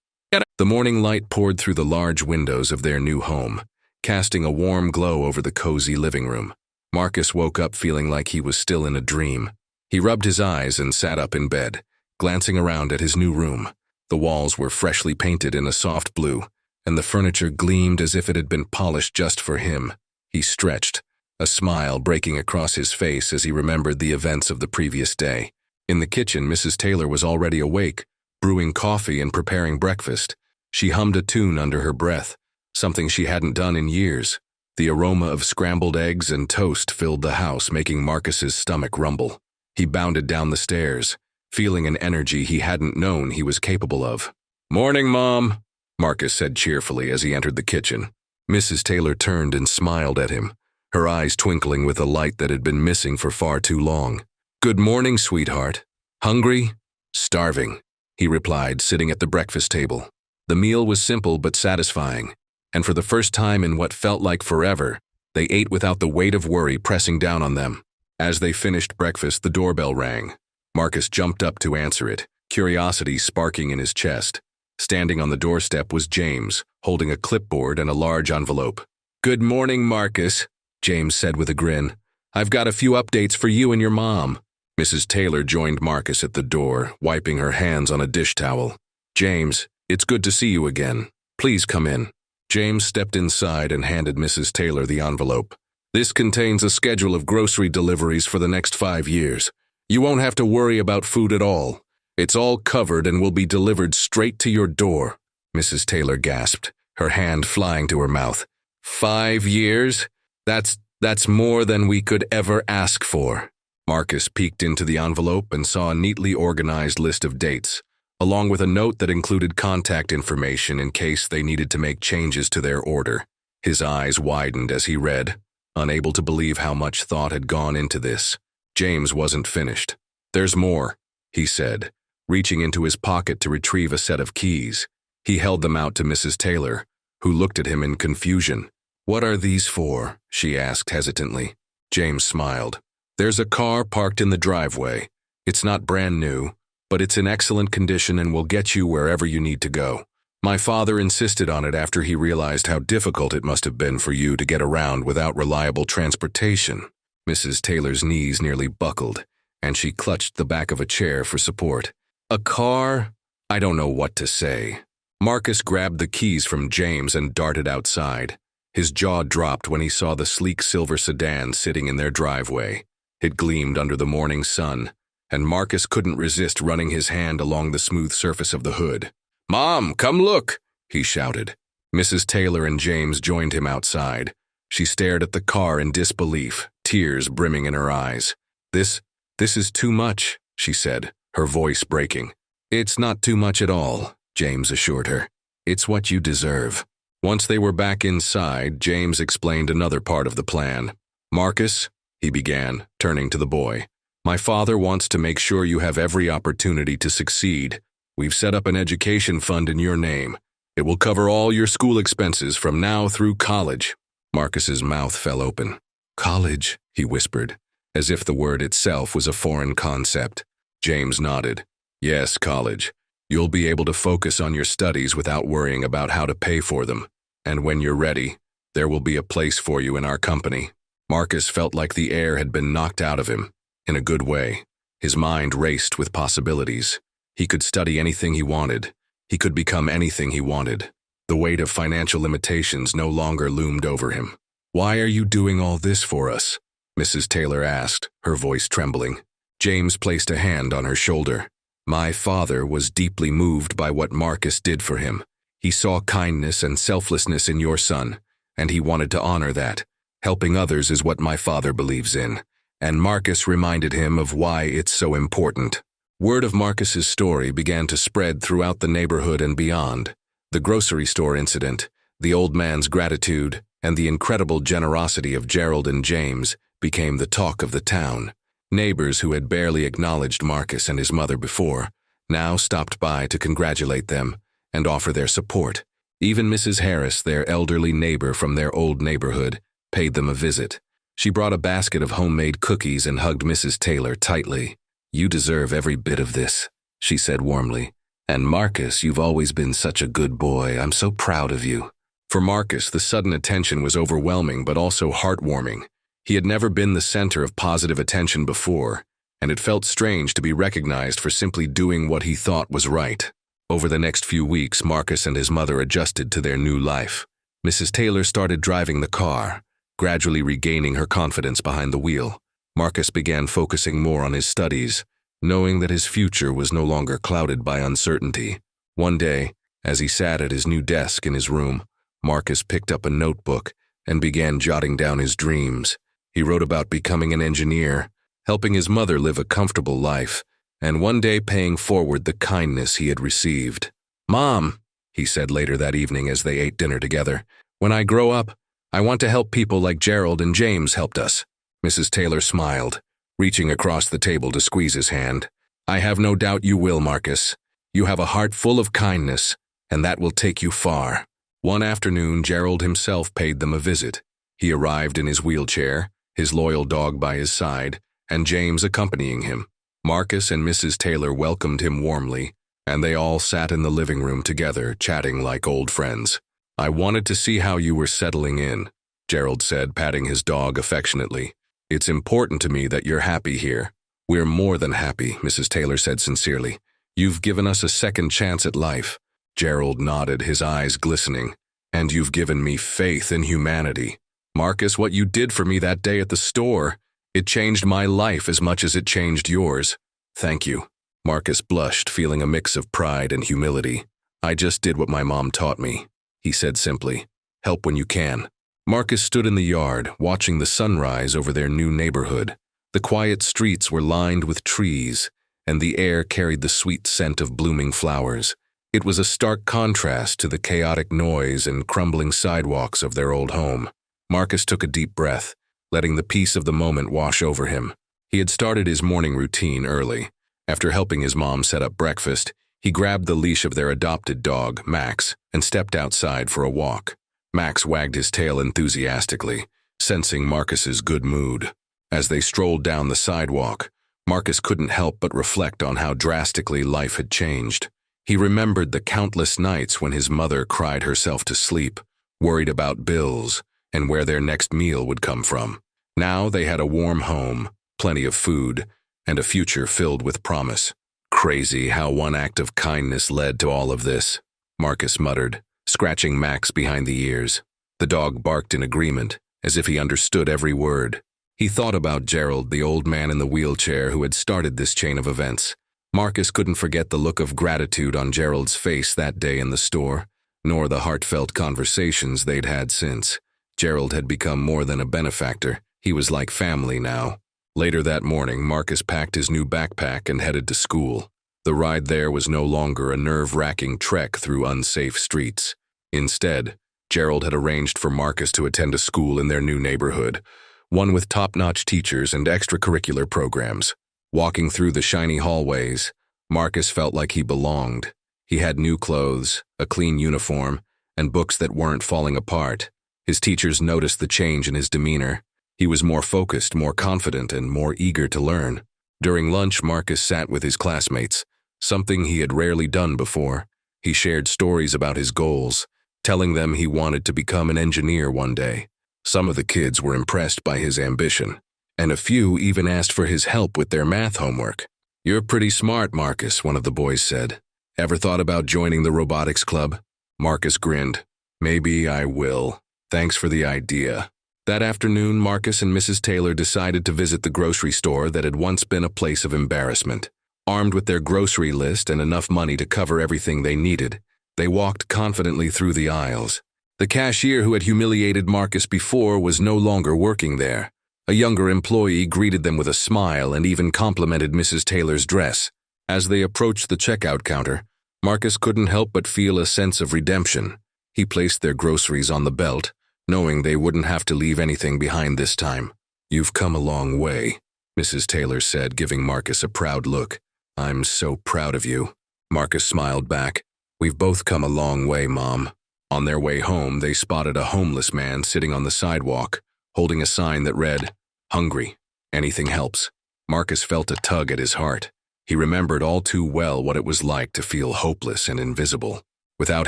The morning light poured through the large windows of their new home, casting a warm glow over the cozy living room. Marcus woke up feeling like he was still in a dream. He rubbed his eyes and sat up in bed, glancing around at his new room. The walls were freshly painted in a soft blue, and the furniture gleamed as if it had been polished just for him. He stretched, a smile breaking across his face as he remembered the events of the previous day. In the kitchen, Mrs. Taylor was already awake, brewing coffee and preparing breakfast. She hummed a tune under her breath, something she hadn't done in years. The aroma of scrambled eggs and toast filled the house, making Marcus's stomach rumble. He bounded down the stairs, feeling an energy he hadn't known he was capable of. Morning, Mom, Marcus said cheerfully as he entered the kitchen. Mrs. Taylor turned and smiled at him, her eyes twinkling with a light that had been missing for far too long. Good morning, sweetheart. Hungry? Starving, he replied, sitting at the breakfast table. The meal was simple but satisfying, and for the first time in what felt like forever, they ate without the weight of worry pressing down on them. As they finished breakfast, the doorbell rang. Marcus jumped up to answer it, curiosity sparking in his chest. Standing on the doorstep was James, holding a clipboard and a large envelope. Good morning, Marcus, James said with a grin. I've got a few updates for you and your mom. Mrs. Taylor joined Marcus at the door, wiping her hands on a dish towel. James, it's good to see you again. Please come in. James stepped inside and handed Mrs. Taylor the envelope. This contains a schedule of grocery deliveries for the next 5 years. You won't have to worry about food at all. It's all covered and will be delivered straight to your door. Mrs. Taylor gasped, her hand flying to her mouth. 5 years? That's more than we could ever ask for. Marcus peeked into the envelope and saw a neatly organized list of dates, along with a note that included contact information in case they needed to make changes to their order. His eyes widened as he read, unable to believe how much thought had gone into this. James wasn't finished. There's more, he said, reaching into his pocket to retrieve a set of keys. He held them out to Mrs. Taylor, who looked at him in confusion. "What are these for?" she asked hesitantly. James smiled. "There's a car parked in the driveway. It's not brand new, but it's in excellent condition and will get you wherever you need to go. My father insisted on it after he realized how difficult it must have been for you to get around without reliable transportation." Mrs. Taylor's knees nearly buckled, and she clutched the back of a chair for support. "A car? I don't know what to say." Marcus grabbed the keys from James and darted outside. His jaw dropped when he saw the sleek silver sedan sitting in their driveway. It gleamed under the morning sun, and Marcus couldn't resist running his hand along the smooth surface of the hood. "Mom, come look!" he shouted. Mrs. Taylor and James joined him outside. She stared at the car in disbelief, tears brimming in her eyes. This is too much," she said, her voice breaking. "It's not too much at all," James assured her. "It's what you deserve." Once they were back inside, James explained another part of the plan. "Marcus," he began, turning to the boy, "my father wants to make sure you have every opportunity to succeed. We've set up an education fund in your name. It will cover all your school expenses from now through college." Marcus's mouth fell open. "College," he whispered, as if the word itself was a foreign concept. James nodded. "Yes, college. You'll be able to focus on your studies without worrying about how to pay for them. And when you're ready, there will be a place for you in our company." Marcus felt like the air had been knocked out of him, in a good way. His mind raced with possibilities. He could study anything he wanted. He could become anything he wanted. The weight of financial limitations no longer loomed over him. "Why are you doing all this for us?" Mrs. Taylor asked, her voice trembling. James placed a hand on her shoulder. "My father was deeply moved by what Marcus did for him. He saw kindness and selflessness in your son, and he wanted to honor that. Helping others is what my father believes in, and Marcus reminded him of why it's so important." Word of Marcus's story began to spread throughout the neighborhood and beyond. The grocery store incident, the old man's gratitude, and the incredible generosity of Gerald and James became the talk of the town. Neighbors who had barely acknowledged Marcus and his mother before now stopped by to congratulate them and offer their support. Even Mrs. Harris, their elderly neighbor from their old neighborhood, paid them a visit. She brought a basket of homemade cookies and hugged Mrs. Taylor tightly. "You deserve every bit of this," she said warmly. "And Marcus, you've always been such a good boy. I'm so proud of you." For Marcus, the sudden attention was overwhelming but also heartwarming. He had never been the center of positive attention before, and it felt strange to be recognized for simply doing what he thought was right. Over the next few weeks, Marcus and his mother adjusted to their new life. Mrs. Taylor started driving the car, gradually regaining her confidence behind the wheel. Marcus began focusing more on his studies, knowing that his future was no longer clouded by uncertainty. One day, as he sat at his new desk in his room, Marcus picked up a notebook and began jotting down his dreams. He wrote about becoming an engineer, helping his mother live a comfortable life, and one day paying forward the kindness he had received. "Mom," he said later that evening as they ate dinner together, "when I grow up, I want to help people like Gerald and James helped us." Mrs. Taylor smiled, reaching across the table to squeeze his hand. "I have no doubt you will, Marcus. You have a heart full of kindness, and that will take you far." One afternoon, Gerald himself paid them a visit. He arrived in his wheelchair, his loyal dog by his side, and James accompanying him. Marcus and Mrs. Taylor welcomed him warmly, and they all sat in the living room together, chatting like old friends. "I wanted to see how you were settling in," Gerald said, patting his dog affectionately. "It's important to me that you're happy here." "We're more than happy," Mrs. Taylor said sincerely. "You've given us a second chance at life." Gerald nodded, his eyes glistening. "And you've given me faith in humanity. Marcus, what you did for me that day at the store, it changed my life as much as it changed yours. Thank you." Marcus blushed, feeling a mix of pride and humility. "I just did what my mom taught me," he said simply. "Help when you can." Marcus stood in the yard, watching the sunrise over their new neighborhood. The quiet streets were lined with trees, and the air carried the sweet scent of blooming flowers. It was a stark contrast to the chaotic noise and crumbling sidewalks of their old home. Marcus took a deep breath, letting the peace of the moment wash over him. He had started his morning routine early, After helping his mom set up breakfast, he grabbed the leash of their adopted dog, Max, and stepped outside for a walk. Max wagged his tail enthusiastically, sensing Marcus's good mood. As they strolled down the sidewalk, Marcus couldn't help but reflect on how drastically life had changed. He remembered the countless nights when his mother cried herself to sleep, worried about bills and where their next meal would come from. Now they had a warm home, plenty of food, and a future filled with promise. Crazy how one act of kindness led to all of this, Marcus muttered, scratching Max behind the ears. The dog barked in agreement, as if he understood every word. He thought about Gerald, the old man in the wheelchair who had started this chain of events. Marcus couldn't forget the look of gratitude on Gerald's face that day in the store, nor the heartfelt conversations they'd had since. Gerald had become more than a benefactor. He was like family now. Later that morning, Marcus packed his new backpack and headed to school. The ride there was no longer a nerve-wracking trek through unsafe streets. Instead, Gerald had arranged for Marcus to attend a school in their new neighborhood, one with top-notch teachers and extracurricular programs. Walking through the shiny hallways, Marcus felt like he belonged. He had new clothes, a clean uniform, and books that weren't falling apart. His teachers noticed the change in his demeanor. He was more focused, more confident, and more eager to learn. During lunch, Marcus sat with his classmates, something he had rarely done before. He shared stories about his goals, telling them he wanted to become an engineer one day. Some of the kids were impressed by his ambition, and a few even asked for his help with their math homework. "You're pretty smart, Marcus," one of the boys said. "Ever thought about joining the robotics club?" Marcus grinned. "Maybe I will. Thanks for the idea." That afternoon, Marcus and Mrs. Taylor decided to visit the grocery store that had once been a place of embarrassment. Armed with their grocery list and enough money to cover everything they needed, they walked confidently through the aisles. The cashier who had humiliated Marcus before was no longer working there. A younger employee greeted them with a smile and even complimented Mrs. Taylor's dress. As they approached the checkout counter, Marcus couldn't help but feel a sense of redemption. He placed their groceries on the belt, knowing they wouldn't have to leave anything behind this time. "You've come a long way," Mrs. Taylor said, giving Marcus a proud look. "I'm so proud of you." Marcus smiled back. "We've both come a long way, Mom." On their way home, they spotted a homeless man sitting on the sidewalk, holding a sign that read, "Hungry. Anything helps." Marcus felt a tug at his heart. He remembered all too well what it was like to feel hopeless and invisible. Without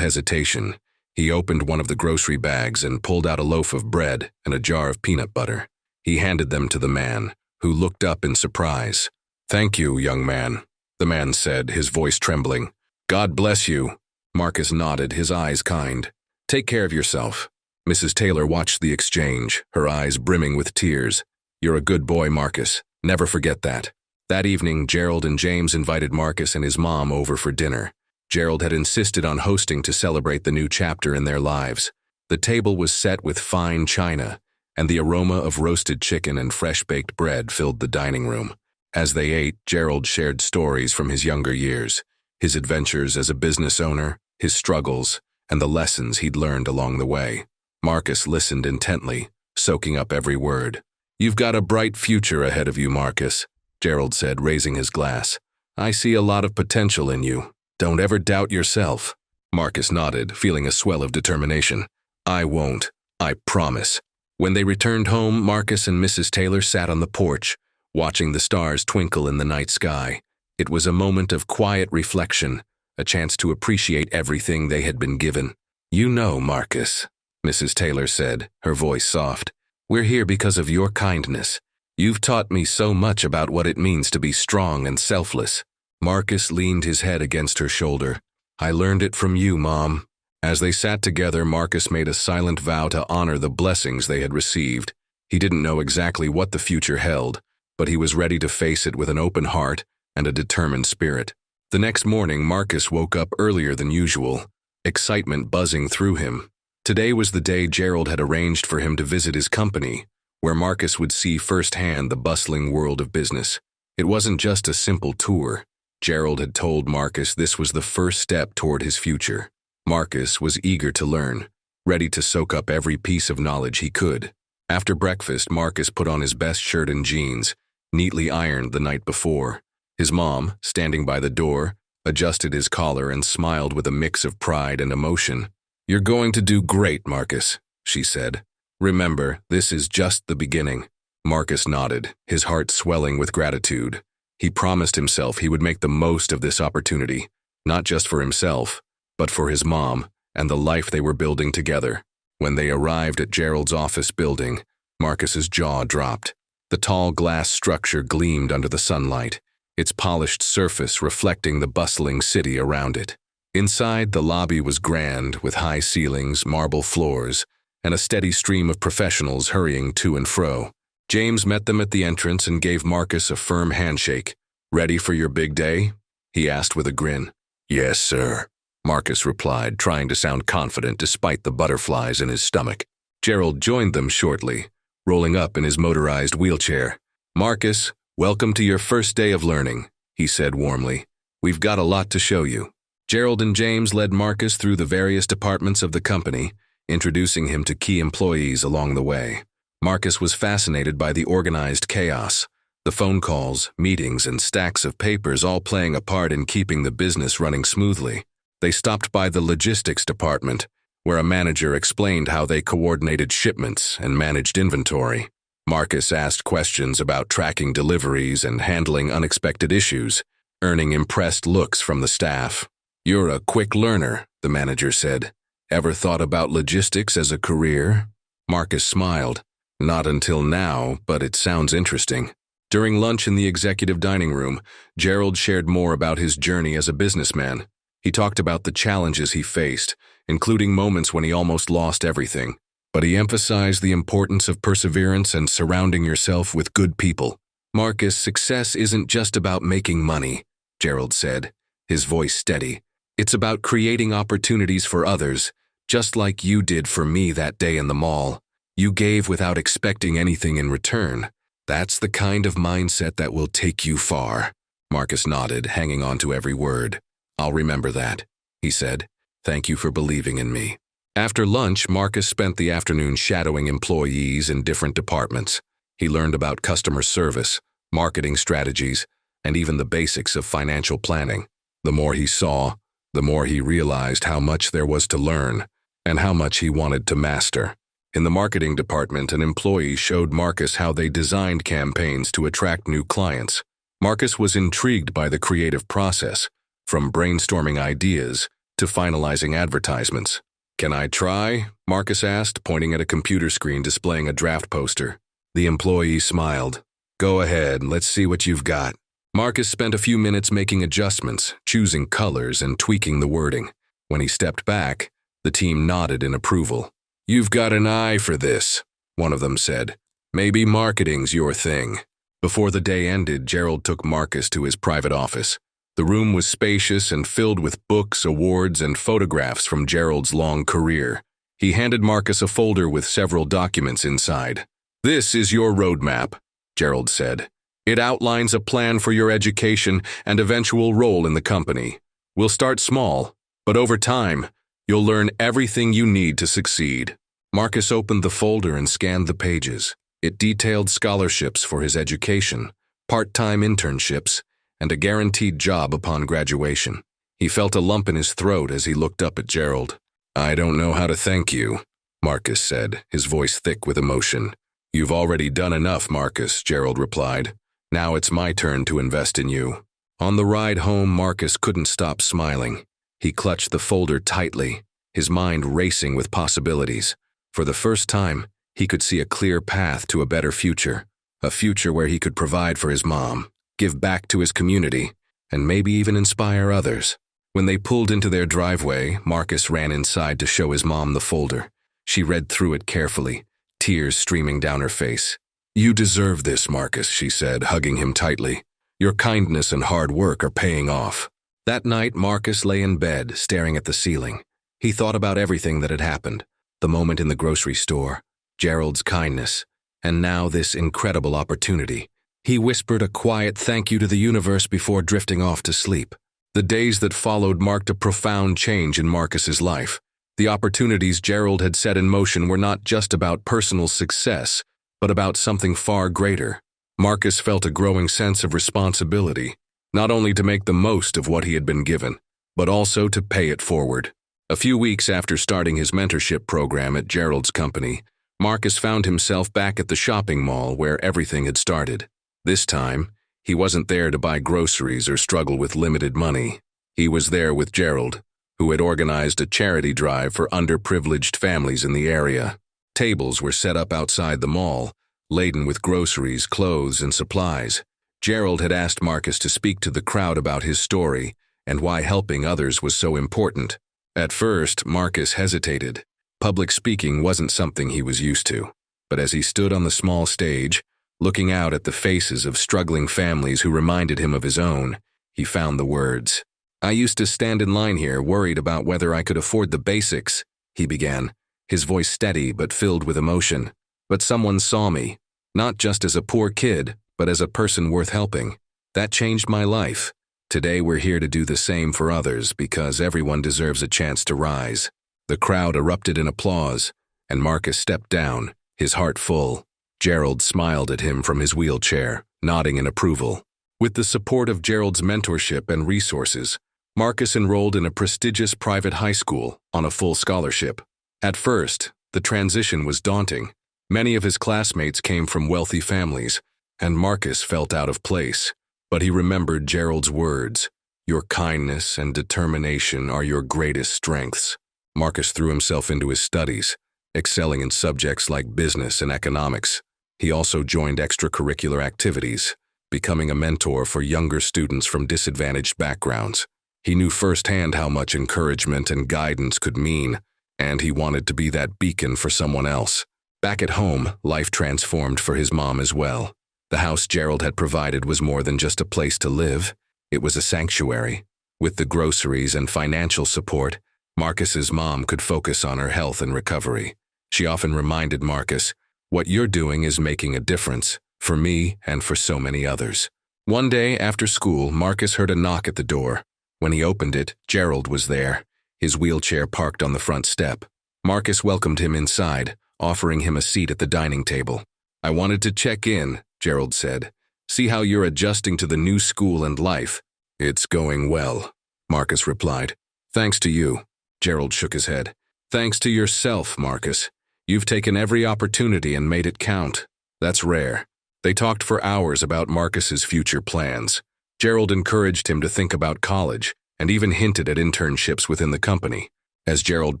hesitation, he opened one of the grocery bags and pulled out a loaf of bread and a jar of peanut butter. He handed them to the man, who looked up in surprise. "Thank you, young man," the man said, his voice trembling. "God bless you." Marcus nodded, his eyes kind. "Take care of yourself." Mrs. Taylor watched the exchange, her eyes brimming with tears. "You're a good boy, Marcus. Never forget that." That evening, Gerald and James invited Marcus and his mom over for dinner. Gerald had insisted on hosting to celebrate the new chapter in their lives. The table was set with fine china, and the aroma of roasted chicken and fresh-baked bread filled the dining room. As they ate, Gerald shared stories from his younger years, his adventures as a business owner, his struggles, and the lessons he'd learned along the way. Marcus listened intently, soaking up every word. "You've got a bright future ahead of you, Marcus," Gerald said, raising his glass. "I see a lot of potential in you. Don't ever doubt yourself." Marcus nodded, feeling a swell of determination. "I won't. I promise." When they returned home, Marcus and Mrs. Taylor sat on the porch, watching the stars twinkle in the night sky. It was a moment of quiet reflection, a chance to appreciate everything they had been given. "You know, Marcus," Mrs. Taylor said, her voice soft, "we're here because of your kindness. You've taught me so much about what it means to be strong and selfless." Marcus leaned his head against her shoulder. "I learned it from you, Mom." As they sat together, Marcus made a silent vow to honor the blessings they had received. He didn't know exactly what the future held, but he was ready to face it with an open heart and a determined spirit. The next morning, Marcus woke up earlier than usual, excitement buzzing through him. Today was the day Gerald had arranged for him to visit his company, where Marcus would see firsthand the bustling world of business. It wasn't just a simple tour. Gerald had told Marcus this was the first step toward his future. Marcus was eager to learn, ready to soak up every piece of knowledge he could. After breakfast, Marcus put on his best shirt and jeans, neatly ironed the night before. His mom, standing by the door, adjusted his collar and smiled with a mix of pride and emotion. "You're going to do great, Marcus," she said. "Remember, this is just the beginning." Marcus nodded, his heart swelling with gratitude. He promised himself he would make the most of this opportunity, not just for himself, but for his mom and the life they were building together. When they arrived at Gerald's office building, Marcus's jaw dropped. The tall glass structure gleamed under the sunlight, its polished surface reflecting the bustling city around it. Inside, the lobby was grand, with high ceilings, marble floors, and a steady stream of professionals hurrying to and fro. James met them at the entrance and gave Marcus a firm handshake. "Ready for your big day?" he asked with a grin. "Yes, sir," Marcus replied, trying to sound confident despite the butterflies in his stomach. Gerald joined them shortly, rolling up in his motorized wheelchair. "Marcus, welcome to your first day of learning," he said warmly. "We've got a lot to show you." Gerald and James led Marcus through the various departments of the company, introducing him to key employees along the way. Marcus was fascinated by the organized chaos, the phone calls, meetings, and stacks of papers all playing a part in keeping the business running smoothly. They stopped by the logistics department, where a manager explained how they coordinated shipments and managed inventory. Marcus asked questions about tracking deliveries and handling unexpected issues, earning impressed looks from the staff. "You're a quick learner," the manager said. "Ever thought about logistics as a career?" Marcus smiled. "Not until now, but it sounds interesting." During lunch in the executive dining room, Gerald shared more about his journey as a businessman. He talked about the challenges he faced, including moments when he almost lost everything. But he emphasized the importance of perseverance and surrounding yourself with good people. "Marcus, success isn't just about making money," Gerald said, his voice steady. "It's about creating opportunities for others, just like you did for me that day in the mall. You gave without expecting anything in return. That's the kind of mindset that will take you far." Marcus nodded, hanging on to every word. "I'll remember that," he said. "Thank you for believing in me." After lunch, Marcus spent the afternoon shadowing employees in different departments. He learned about customer service, marketing strategies, and even the basics of financial planning. The more he saw, the more he realized how much there was to learn and how much he wanted to master. In the marketing department, an employee showed Marcus how they designed campaigns to attract new clients. Marcus was intrigued by the creative process, from brainstorming ideas to finalizing advertisements. "Can I try?" Marcus asked, pointing at a computer screen displaying a draft poster. The employee smiled. "Go ahead, let's see what you've got." Marcus spent a few minutes making adjustments, choosing colors and tweaking the wording. When he stepped back, the team nodded in approval. "You've got an eye for this," one of them said. "Maybe marketing's your thing." Before the day ended, Gerald took Marcus to his private office. The room was spacious and filled with books, awards, and photographs from Gerald's long career. He handed Marcus a folder with several documents inside. "This is your roadmap," Gerald said. "It outlines a plan for your education and eventual role in the company. We'll start small, but over time, you'll learn everything you need to succeed." Marcus opened the folder and scanned the pages. It detailed scholarships for his education, part-time internships, and a guaranteed job upon graduation. He felt a lump in his throat as he looked up at Gerald. "I don't know how to thank you," Marcus said, his voice thick with emotion. "You've already done enough, Marcus," Gerald replied. "Now it's my turn to invest in you." On the ride home, Marcus couldn't stop smiling. He clutched the folder tightly, his mind racing with possibilities. For the first time, he could see a clear path to a better future, a future where he could provide for his mom, give back to his community, and maybe even inspire others. When they pulled into their driveway, Marcus ran inside to show his mom the folder. She read through it carefully, tears streaming down her face. "You deserve this, Marcus," she said, hugging him tightly. "Your kindness and hard work are paying off." That night, Marcus lay in bed, staring at the ceiling. He thought about everything that had happened, the moment in the grocery store, Gerald's kindness, and now this incredible opportunity. He whispered a quiet thank you to the universe before drifting off to sleep. The days that followed marked a profound change in Marcus's life. The opportunities Gerald had set in motion were not just about personal success, but about something far greater. Marcus felt a growing sense of responsibility, not only to make the most of what he had been given, but also to pay it forward. A few weeks after starting his mentorship program at Gerald's company, Marcus found himself back at the shopping mall where everything had started. This time, he wasn't there to buy groceries or struggle with limited money. He was there with Gerald, who had organized a charity drive for underprivileged families in the area. Tables were set up outside the mall, laden with groceries, clothes, and supplies. Gerald had asked Marcus to speak to the crowd about his story and why helping others was so important. At first, Marcus hesitated. Public speaking wasn't something he was used to. But as he stood on the small stage, looking out at the faces of struggling families who reminded him of his own, he found the words. "I used to stand in line here worried about whether I could afford the basics," he began, his voice steady but filled with emotion. "But someone saw me, not just as a poor kid, but as a person worth helping. That changed my life. Today we're here to do the same for others because everyone deserves a chance to rise." The crowd erupted in applause, and Marcus stepped down, his heart full. Gerald smiled at him from his wheelchair, nodding in approval. With the support of Gerald's mentorship and resources, Marcus enrolled in a prestigious private high school on a full scholarship. At first, the transition was daunting. Many of his classmates came from wealthy families, and Marcus felt out of place. But he remembered Gerald's words, "Your kindness and determination are your greatest strengths." Marcus threw himself into his studies, excelling in subjects like business and economics. He also joined extracurricular activities, becoming a mentor for younger students from disadvantaged backgrounds. He knew firsthand how much encouragement and guidance could mean, and he wanted to be that beacon for someone else. Back at home, life transformed for his mom as well. The house Gerald had provided was more than just a place to live. It was a sanctuary. With the groceries and financial support, Marcus's mom could focus on her health and recovery. She often reminded Marcus, "What you're doing is making a difference, for me and for so many others." One day after school, Marcus heard a knock at the door. When he opened it, Gerald was there, his wheelchair parked on the front step. Marcus welcomed him inside, offering him a seat at the dining table. "I wanted to check in," Gerald said. "See how you're adjusting to the new school and life." "It's going well," Marcus replied. "Thanks to you." Gerald shook his head. "Thanks to yourself, Marcus. You've taken every opportunity and made it count. That's rare." They talked for hours about Marcus's future plans. Gerald encouraged him to think about college and even hinted at internships within the company. As Gerald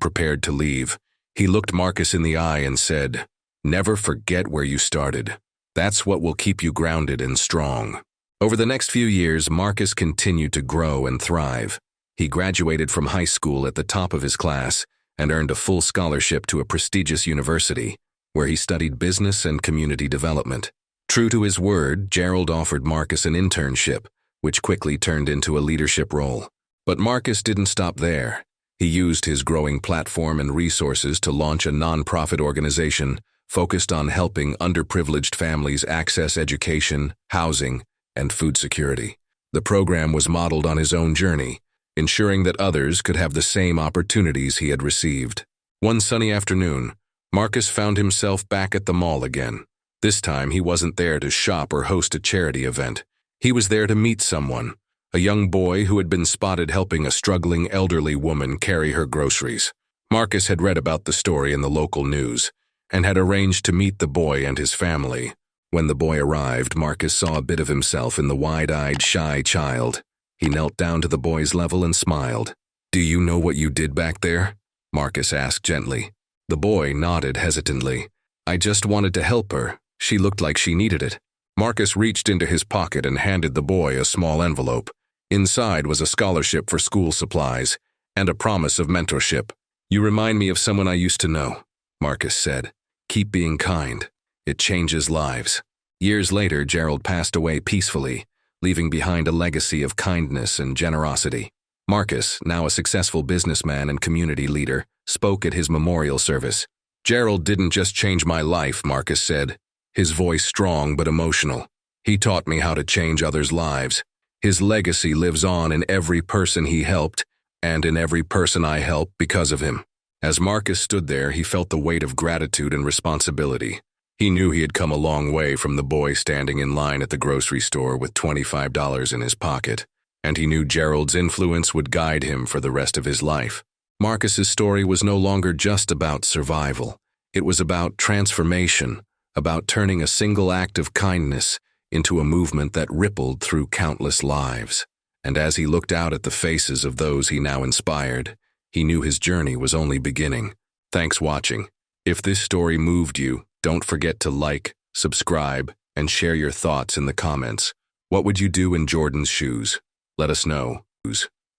prepared to leave, he looked Marcus in the eye and said, "Never forget where you started. That's what will keep you grounded and strong." Over the next few years, Marcus continued to grow and thrive. He graduated from high school at the top of his class and earned a full scholarship to a prestigious university, where he studied business and community development. True to his word, Gerald offered Marcus an internship, which quickly turned into a leadership role. But Marcus didn't stop there. He used his growing platform and resources to launch a nonprofit organization focused on helping underprivileged families access education, housing, and food security. The program was modeled on his own journey, ensuring that others could have the same opportunities he had received. One sunny afternoon, Marcus found himself back at the mall again. This time, he wasn't there to shop or host a charity event. He was there to meet someone, a young boy who had been spotted helping a struggling elderly woman carry her groceries. Marcus had read about the story in the local news and had arranged to meet the boy and his family. When the boy arrived, Marcus saw a bit of himself in the wide-eyed, shy child. He knelt down to the boy's level and smiled. "Do you know what you did back there?" Marcus asked gently. The boy nodded hesitantly. "I just wanted to help her. She looked like she needed it." Marcus reached into his pocket and handed the boy a small envelope. Inside was a scholarship for school supplies and a promise of mentorship. "You remind me of someone I used to know," Marcus said. "Keep being kind. It changes lives." Years later, Gerald passed away peacefully, leaving behind a legacy of kindness and generosity. Marcus, now a successful businessman and community leader, spoke at his memorial service. "Gerald didn't just change my life," Marcus said, his voice strong but emotional. "He taught me how to change others' lives. His legacy lives on in every person he helped, and in every person I help because of him." As Marcus stood there, he felt the weight of gratitude and responsibility. He knew he had come a long way from the boy standing in line at the grocery store with $25 in his pocket, and he knew Gerald's influence would guide him for the rest of his life. Marcus's story was no longer just about survival. It was about transformation, about turning a single act of kindness into a movement that rippled through countless lives. And as he looked out at the faces of those he now inspired, he knew his journey was only beginning. Thanks for watching. If this story moved you, don't forget to like, subscribe, and share your thoughts in the comments. What would you do in Jordan's shoes? Let us know.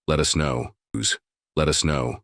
Let us know. Let us know.